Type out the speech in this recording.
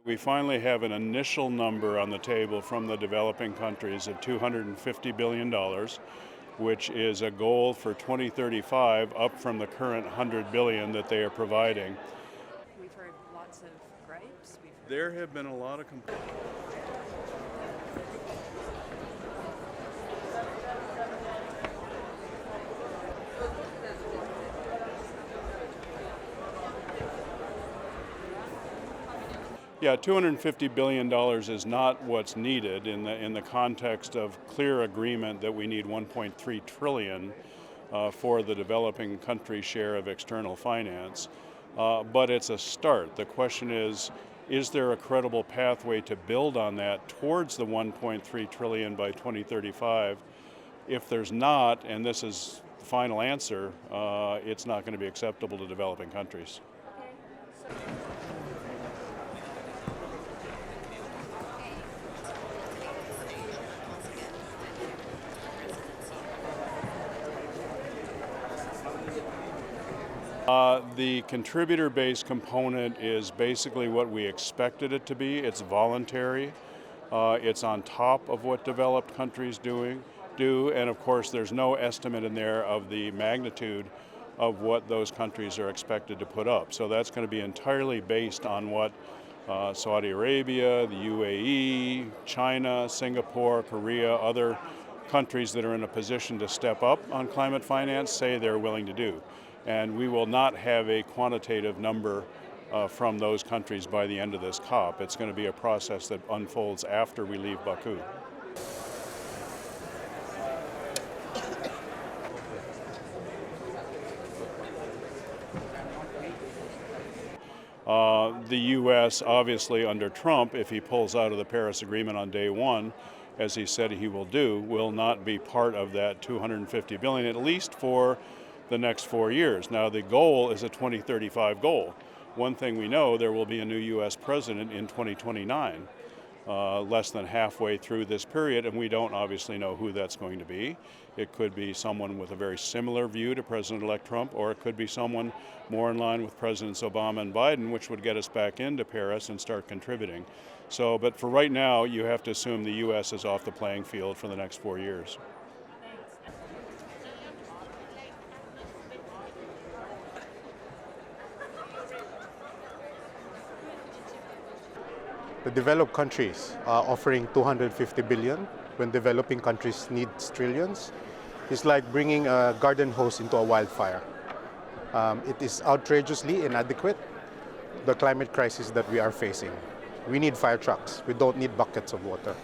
We finally have an initial number on the table from the developing countries of $250 billion, which is a goal for 2035, up from the current $100 billion that they are providing. We've heard lots of gripes. There have been a lot of complaints. Yeah, $250 billion is not what's needed in the context of clear agreement that we need $1.3 trillion for the developing country share of external finance. But it's a start. The question is there a credible pathway to build on that towards the $1.3 trillion by 2035? If there's not, and this is the final answer, it's not going to be acceptable to developing countries. The contributor-based component is basically what we expected it to be. It's voluntary. It's on top of what developed countries do, and of course there's no estimate in there of the magnitude of what those countries are expected to put up. So that's going to be entirely based on what Saudi Arabia, the UAE, China, Singapore, Korea, other countries that are in a position to step up on climate finance say they're willing to do. And we will not have a quantitative number from those countries by the end of this COP. It's going to be a process that unfolds after we leave Baku. The U.S., obviously under Trump, if he pulls out of the Paris Agreement on day one, as he said he will do, will not be part of that $250 billion, at least for the next 4 years. Now the goal is a 2035 goal. One thing we know, there will be a new U.S. president in 2029, less than halfway through this period, and we don't obviously know who that's going to be. It could be someone with a very similar view to President-elect Trump, or it could be someone more in line with Presidents Obama and Biden, which would get us back into Paris and start contributing. So, but for right now, you have to assume the U.S. is off the playing field for the next 4 years. The developed countries are offering $250 billion when developing countries need trillions. It's like bringing a garden hose into a wildfire. It is outrageously inadequate, the climate crisis that we are facing. We need fire trucks. We don't need buckets of water.